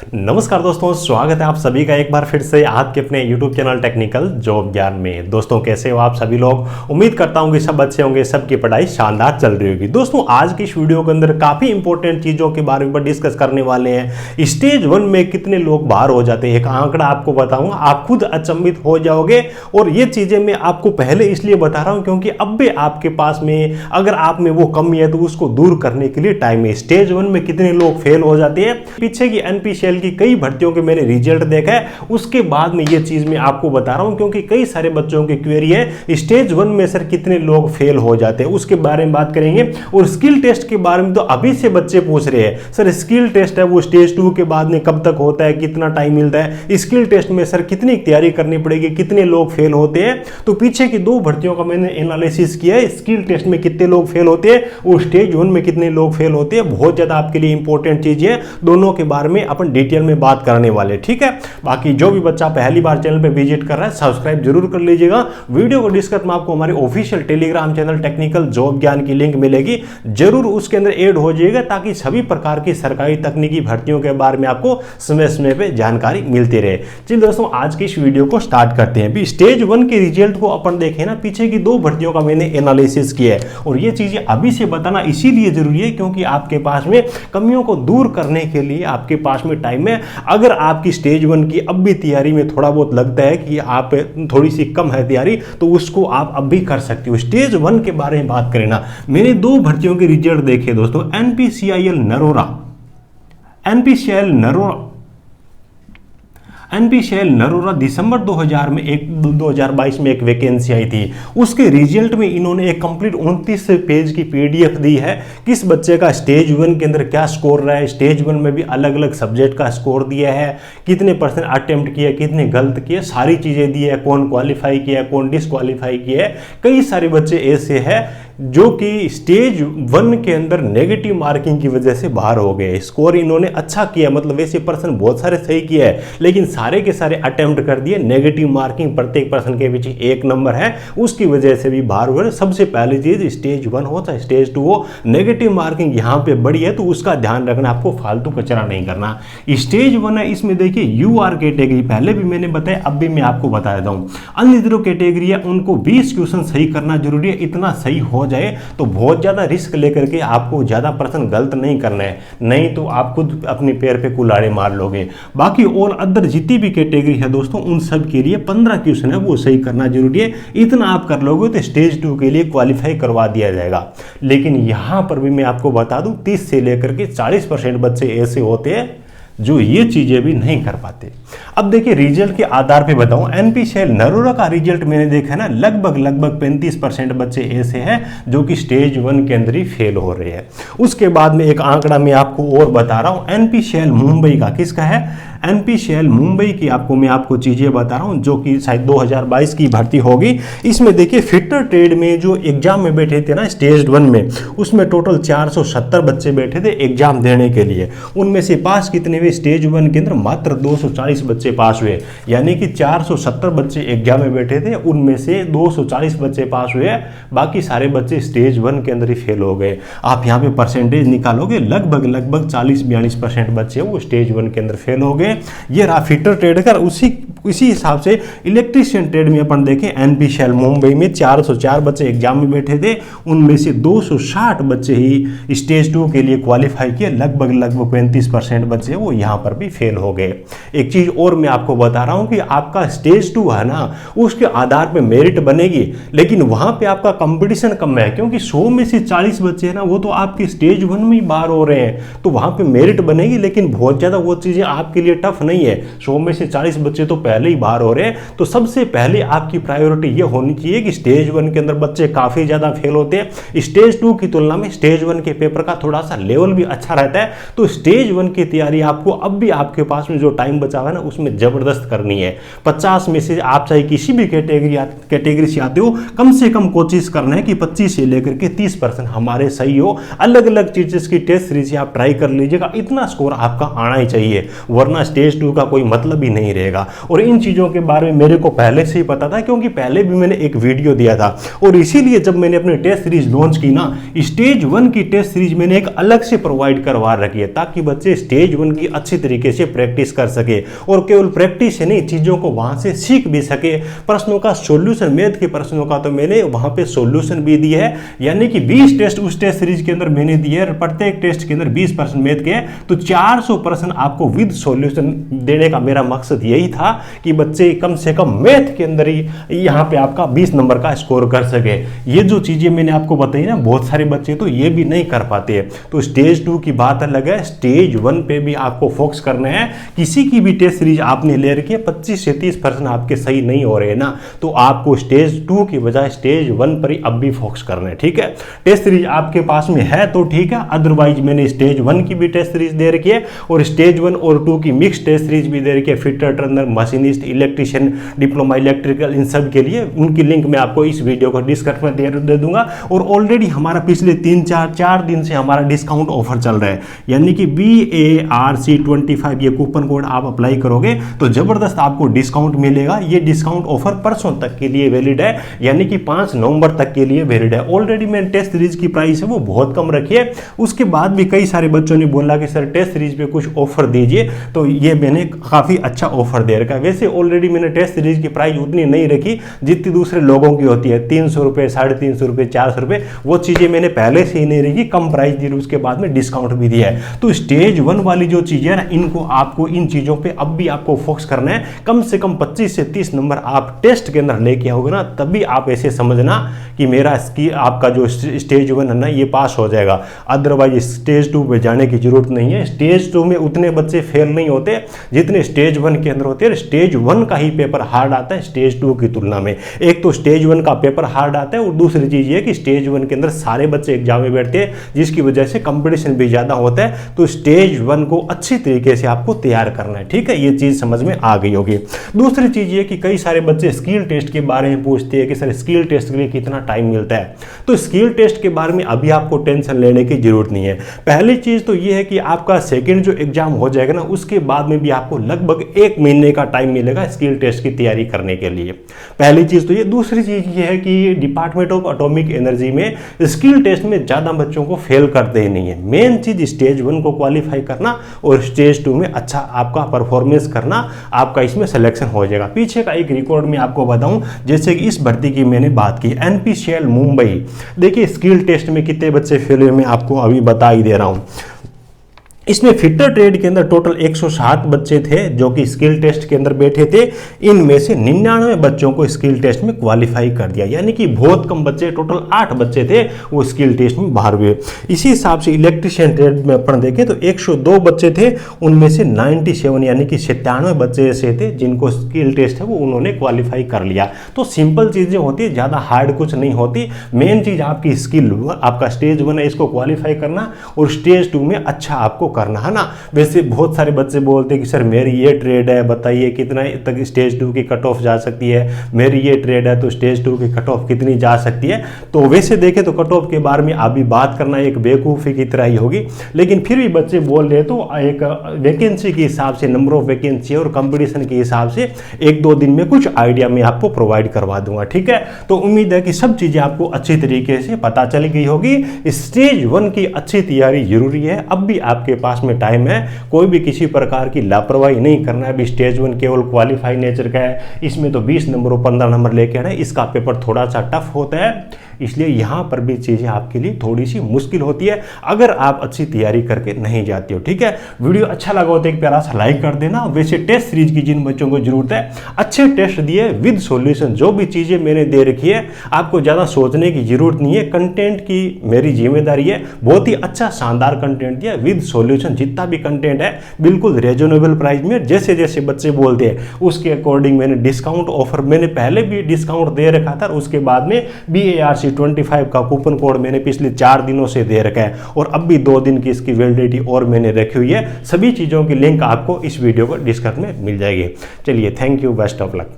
नमस्कार दोस्तों, स्वागत है आप सभी का एक बार फिर से आपके अपने YouTube चैनल टेक्निकल जॉब ज्ञान में। दोस्तों कैसे हो आप सभी लोग? उम्मीद करता हूँ कि सब अच्छे होंगे, सबकी पढ़ाई शानदार चल रही होगी। दोस्तों आज की इस वीडियो के अंदर काफ़ी इंपॉर्टेंट चीज़ों के बारे में डिस्कस करने वाले हैं। स्टेज 1 में कितने लोग बाहर हो जाते हैं, एक आंकड़ा आपको बताऊंगा, आप खुद अचंभित हो जाओगे। और ये चीज़ें मैं आपको पहले इसलिए बता रहा हूँ क्योंकि अब भी आपके पास में अगर आप में वो कमी है तो उसको दूर करने के लिए टाइम है। स्टेज 1 में कितने लोग फेल हो जाते हैं, पीछे की NPCL की कई भर्तियों के मैंने रिजल्ट देखा है, उसके बाद में ये चीज मैं आपको बता रहा हूं क्योंकि कई सारे बच्चों की क्वेरी है स्टेज 1 में सर कितने लोग फेल हो जाते हैं, उसके बारे में बात करेंगे। और स्किल टेस्ट के बारे में तो अभी से बच्चे पूछ रहे हैं सर स्किल टेस्ट है वो स्टेज 2 के बाद में कब तक होता है, कितना टाइम मिलता है, स्किल टेस्ट में सर कितनी तैयारी करनी पड़ेगी, कितने लोग फेल होते हैं। तो पीछे की दो भर्तियों का मैंने एनालिसिस किया है, स्किल टेस्ट में कितने लोग फेल होते हैं और स्टेज 1 में कितने लोग फेल होते हैं। बहुत ज्यादा आपके लिए इंपॉर्टेंट चीज है, दोनों के बारे में अपन डिटेल में बात करने वाले, ठीक है। बाकी जो भी बच्चा पहली बार चैनल पे विजिट कर रहा है सब्सक्राइब जरूर कर लीजिएगा। वीडियो को डिस्क्रिप्शन में आपको हमारे official Telegram channel technical job ज्ञान की लिंक मिलेगी, जरूर उसके अंदर ऐड हो जाएगा ताकि सभी प्रकार की सरकारी तकनीकी भर्तियों के बारे में आपको समय समय पे जानकारी मिलती रहे। चलिए दोस्तों आज की इस वीडियो को स्टार्ट करते हैं। स्टेज 1 के रिजल्ट को अपन देखें ना, पीछे की दो भर्तियों का मैंने एनालिसिस किया है और ये चीजें अभी से बताना इसीलिए जरूरी है क्योंकि आपके पास में कमियों को दूर करने के लिए आपके पास में टाइम है। अगर आपकी स्टेज 1 की अब भी तैयारी में थोड़ा बहुत लगता है कि आप थोड़ी सी कम है तैयारी, तो उसको आप अब भी कर सकते हो। स्टेज 1 के बारे में बात करें ना, मैंने दो भर्तियों के रिजल्ट देखे दोस्तों। NPCL नरोरा दिसंबर 2022 में एक वैकेंसी आई थी, उसके रिजल्ट में इन्होंने एक कंप्लीट 29 पेज की PDF दी है। किस बच्चे का स्टेज 1 के अंदर क्या स्कोर रहा है, स्टेज 1 में भी अलग अलग सब्जेक्ट का स्कोर दिया है, कितने % अटेम्प्ट किया, कितने गलत किए, सारी चीज़ें दी है, कौन क्वालिफाई किया, कौन डिसक्वालीफाई किया है। कई सारे बच्चे ऐसे हैं जो कि स्टेज 1 के अंदर नेगेटिव मार्किंग की वजह से बाहर हो गए। स्कोर इन्होंने अच्छा किया, मतलब वैसे पर्सन बहुत सारे सही किया है लेकिन सारे के सारे अटेम्प्ट कर दिए, नेगेटिव मार्किंग प्रत्येक पर्सन के पीछे 1 नंबर है, उसकी वजह से भी बाहर हुए। सबसे पहली चीज स्टेज 1 हो चाहे स्टेज 2 हो, नेगेटिव मार्किंग यहाँ पे बड़ी है तो उसका ध्यान रखना, आपको फालतू कचरा नहीं करना। स्टेज 1 है, इसमें देखिए UR कैटेगरी पहले भी मैंने बताया, अब भी मैं आपको बता देता हूँ। अन्य जो कैटेगरी है उनको 20 क्वेश्चन सही करना जरूरी है, इतना सही हो जाए तो बहुत ज्यादा रिस्क लेकर के आपको ज्यादा पर्सन गलत नहीं करना है, नहीं तो आप खुद अपने पैर पे कुल्हाड़े मार लोगे। बाकी और अदर जितनी भी कैटेगरी है दोस्तों उन सब के लिए 15 क्वेश्चन है वो सही करना जरूरी है। इतना आप कर लोगे तो स्टेज 2 के लिए क्वालिफाई करवा दिया जाएगा। लेकिन यहां पर भी मैं आपको बता दूं 30 से लेकर के 40% बच्चे ऐसे होते हैं जो ये चीजें भी नहीं कर पाते। अब देखिए रिजल्ट के आधार पे बताऊं, NPCL नरोरा का रिजल्ट मैंने देखा ना, लगभग 35% बच्चे ऐसे हैं जो कि स्टेज 1 के अंदर ही फेल हो रहे हैं। उसके बाद में एक आंकड़ा मैं आपको और बता रहा हूं, NPCL मुंबई का, किसका है, NPCL मुंबई की आपको चीजें बता रहा हूं जो कि शायद 2022 की भर्ती होगी। इसमें देखिए फिटर ट्रेड में जो एग्जाम में बैठे थे ना स्टेज 1 में, उसमें टोटल 470 बच्चे बैठे थे एग्जाम देने के लिए। उनमें से पास कितने हुए, स्टेज 1 के अंदर मात्र 240 बच्चे पास हुए, यानी कि 470 बच्चे एग्जाम में बैठे थे, उनमें से 240 बच्चे पास हुए, बाकी सारे बच्चे स्टेज 1 के अंदर ही फेल हो गए। आप यहाँ पे परसेंटेज निकालोगे लगभग 40-42% बच्चे वो स्टेज 1 के अंदर फेल हो गए। ये रहा फिटर ट्रेड का। उसी हिसाब से इलेक्ट्रीशियन ट्रेड में अपन देखें, NPCL मुंबई में 404 बच्चे एग्जाम में बैठे थे, उनमें से 260 बच्चे ही स्टेज 2 के लिए क्वालिफाई किए, लगभग 35% बच्चे वो यहाँ पर भी फेल हो गए। एक चीज और मैं आपको बता रहा हूँ कि आपका स्टेज 2 है ना, उसके आधार पर मेरिट बनेगी, लेकिन वहां पे आपका कंपटीशन कम है क्योंकि 100 में से 40 बच्चे हैं ना वो तो आपके स्टेज 1 में ही बाहर हो रहे हैं, तो वहां पे मेरिट बनेगी, लेकिन बहुत ज्यादा वो चीजें आपके लिए टफ नहीं है। 100 में से 40 बच्चे तो पहले ही बाहर हो रहे हैं, तो सबसे पहले आपकी प्रायोरिटी ये होनी चाहिए कि स्टेज 1 के अंदर बच्चे काफी ज्यादा फेल होते हैं, स्टेज 2 की तुलना में स्टेज 1 के पेपर का थोड़ा सा लेवल भी अच्छा रहता है। तो स्टेज 1 की तैयारी आपको अब भी आपके पास में जो टाइम बचा हुआ है ना उसमें जबरदस्त करनी है। 50 में से आप चाहे किसी भी कैटेगरी से आते हो, कम से कम कोशिश करना है कि 25 से लेकर के 30% हमारे सही हो। अलग अलग चीजेस की टेस्ट सीरीज आप ट्राई कर लीजिएगा, इतना स्कोर आपका आना ही चाहिए, वरना स्टेज 2 का कोई मतलब ही नहीं रहेगा। और और इन चीज़ों के बारे में मेरे को पहले से ही पता था, क्योंकि पहले भी मैंने एक वीडियो दिया था। और इसीलिए जब मैंने अपनी टेस्ट सीरीज लॉन्च की ना, स्टेज 1 की टेस्ट सीरीज मैंने एक अलग से प्रोवाइड करवा रखी है, ताकि बच्चे स्टेज 1 की अच्छी तरीके से प्रैक्टिस कर सके, और केवल प्रैक्टिस से नहीं, चीज़ों को वहाँ से सीख भी सके। प्रश्नों का सॉल्यूशन, मैथ के प्रश्नों का तो मैंने वहाँ पे सॉल्यूशन भी दिया है, यानी कि 20 टेस्ट उस टेस्ट सीरीज के अंदर मैंने दिए है, प्रत्येक टेस्ट के अंदर 20% मैथ के, तो 400% आपको विद सॉल्यूशन देने का मेरा मकसद यही था कि बच्चे कम से कम मैथ के अंदर ही यहाँ पे आपका 20 नंबर का स्कोर कर सके। ये जो चीज़ें मैंने आपको बताई ना, बहुत सारे बच्चे तो ये भी नहीं कर पाते हैं। तो स्टेज 2 की बात अलग है, स्टेज 1 पे भी आपको फोकस करना है। किसी की भी टेस्ट सीरीज आपने ले रखी है, 25 से 30% आपके सही नहीं हो रहे हैं ना, तो आपको स्टेज 2 की बजाय स्टेज 1 पर ही अब भी फोकस करना है, ठीक है। टेस्ट सीरीज आपके पास में है तो ठीक है, अदरवाइज मैंने स्टेज 1 की भी टेस्ट सीरीज दे रखी है, और स्टेज 1 और 2 की मिक्स टेस्ट सीरीज भी दे रखी है। Fitter, trainer, machinist, electrician, diploma electrical, इन सब के लिए उनकी लिंक मैं आपको इस वीडियो को डिस्क्रिप्शन में दे दूंगा। और ऑलरेडी हमारा पिछले 3-4 दिन से हमारा डिस्काउंट ऑफर चल रहा है, यानी कि BARC25 ये कूपन कोड आप अप्लाई करोगे तो जबरदस्त आपको डिस्काउंट मिलेगा। ये डिस्काउंट ऑफर परसों तक के लिए वैलिड है, यानी कि 5 नवंबर तक के लिए वैलिड है। ऑलरेडी मैंने टेस्ट सीरीज की प्राइस है वो बहुत कम रखी है, उसके बाद भी कई सारे बच्चों ने बोला कि सर टेस्ट सीरीज पे कुछ ऑफर दीजिए, तो ये मैंने काफ़ी अच्छा ऑफर दे रखा है। वैसे ऑलरेडी मैंने टेस्ट सीरीज की प्राइस उतनी नहीं रखी जितनी दूसरे लोगों की होती है, 300 रुपये, 350 रुपये, 400 रुपये, वो चीज़ें मैंने पहले से ही नहीं रखी, कम प्राइस दी, उसके बाद में डिस्काउंट भी दिया है। तो स्टेज 1 वाली जो चीज़ें है ना, इनको आपको इन चीज़ों पे अब भी आपको फोकस करना है। कम से कम 25 से 30 नंबर आप टेस्ट के अंदर लेके आओगे ना, तभी आप ऐसे समझना कि मेरा आपका जो स्टेज 1 है ना ये पास हो जाएगा। अदरवाइज स्टेज 2 पे जाने की जरूरत नहीं है। स्टेज 2 में उतने बच्चे फेल नहीं होते जितने स्टेज 1 के अंदर होते हैं। स्टेज 1 का ही पेपर हार्ड आता है स्टेज 2 की तुलना में। एक तो स्टेज 1 का पेपर हार्ड आता है, और दूसरी चीज़ ये कि स्टेज 1 के अंदर सारे बच्चे एग्जाम में बैठते हैं, जिसकी वजह से कंपटीशन भी ज़्यादा होता है। तो स्टेज 1 को अच्छी तरीके से आपको तैयार करना है, ठीक है। ये चीज़ समझ में आ गई होगी। दूसरी चीज़ ये कि कई सारे बच्चे स्किल टेस्ट के बारे में पूछते हैं कि सर स्किल टेस्ट के लिए कितना टाइम मिलता है। तो स्किल टेस्ट के बारे में अभी आपको टेंशन लेने की जरूरत नहीं है। पहली चीज़ तो ये है कि आपका सेकेंड जो एग्जाम हो जाएगा ना, उसके बाद में भी आपको लगभग 1 महीने का टाइम मिलेगा स्किल टेस्ट की तैयारी करने के लिए। पहली चीज़ तो ये। दूसरी चीज़ ये है कि डिपार्टमेंट ऑफ एटॉमिक एनर्जी में स्किल टेस्ट में ज़्यादा बच्चों को फेल करते ही नहीं है। मेन चीज़ स्टेज 1 को क्वालिफाई करना और स्टेज 2 में अच्छा आपका परफॉर्मेंस करना, आपका इसमें सिलेक्शन हो जाएगा। पीछे का एक रिकॉर्ड में आपको बताऊं, जैसे कि इस भर्ती की मैंने बात की, NPCL मुंबई, देखिए स्किल टेस्ट में कितने बच्चे फेल हुए मैं आपको अभी बता ही दे रहा हूं। इसमें फिटर ट्रेड के अंदर टोटल 107 बच्चे थे जो कि स्किल टेस्ट के अंदर बैठे थे। इनमें से 99 बच्चों को स्किल टेस्ट में क्वालिफाई कर दिया, यानी कि बहुत कम बच्चे, टोटल 8 बच्चे थे वो स्किल टेस्ट में बाहर हुए। इसी हिसाब से इलेक्ट्रिशियन ट्रेड में अपन देखें तो 102 बच्चे थे, उनमें से 97 यानी कि 97 बच्चे ऐसे थे जिनको स्किल टेस्ट है वो उन्होंने क्वालिफाई कर लिया। तो सिंपल चीज़ें होती है, ज़्यादा हार्ड कुछ नहीं होती। मेन चीज़ आपकी स्किल, आपका स्टेज 1 है इसको क्वालिफाई करना, और स्टेज 2 में अच्छा आपको करना है ना। वैसे बहुत सारे बच्चे बोलते हैं कि सर मेरी ये ट्रेड है, बताइए कितना तक स्टेज 2 की कट ऑफ जा सकती है, मेरी ये ट्रेड है तो स्टेज 2 की कट ऑफ कितनी जा सकती है। तो वैसे देखें तो कट ऑफ के बारे में अभी बात करना एक बेवकूफ़ी की तरह ही होगी, लेकिन फिर भी बच्चे बोल रहे तो एक वैकेंसी के हिसाब से, नंबर ऑफ वैकेंसी और कंपटीशन के हिसाब से 1-2 दिन में कुछ आइडिया मैं आपको प्रोवाइड करवा दूंगा, ठीक है। तो उम्मीद है कि सब चीज़ें आपको अच्छी तरीके से पता चल गई होगी। स्टेज 1 की अच्छी तैयारी जरूरी है, अब भी आपके पास में टाइम है। कोई भी किसी प्रकार की लापरवाही नहीं करना है। अभी स्टेज 1 केवल क्वालिफाई नेचर का है, इसमें तो 20 नंबर और 15 नंबर लेके आना है। इसका पेपर थोड़ा सा टफ होता है, इसलिए यहाँ पर भी चीज़ें आपके लिए थोड़ी सी मुश्किल होती है अगर आप अच्छी तैयारी करके नहीं जाते हो, ठीक है। वीडियो अच्छा लगा हो तो एक प्यारा सा लाइक कर देना। वैसे टेस्ट सीरीज की जिन बच्चों को जरूरत है, अच्छे टेस्ट दिए विद सॉल्यूशन, जो भी चीज़ें मैंने दे रखी है आपको ज़्यादा सोचने की जरूरत नहीं है। कंटेंट की मेरी जिम्मेदारी है, बहुत ही अच्छा शानदार कंटेंट दिया विद सॉल्यूशन। जितना भी कंटेंट है बिल्कुल रीजनेबल प्राइस में, जैसे जैसे बच्चे बोलते हैं उसके अकॉर्डिंग मैंने डिस्काउंट ऑफर, मैंने पहले भी डिस्काउंट दे रखा था, उसके बाद में BARC25 का कूपन कोड मैंने पिछले 4 दिनों से दे रखा है, और अब भी 2 दिन की इसकी वैलिडिटी और मैंने रखी हुई है। सभी चीज़ों की लिंक आपको इस वीडियो को डिस्क्रिप्शन में मिल जाएगी। चलिए, thank you, best of luck.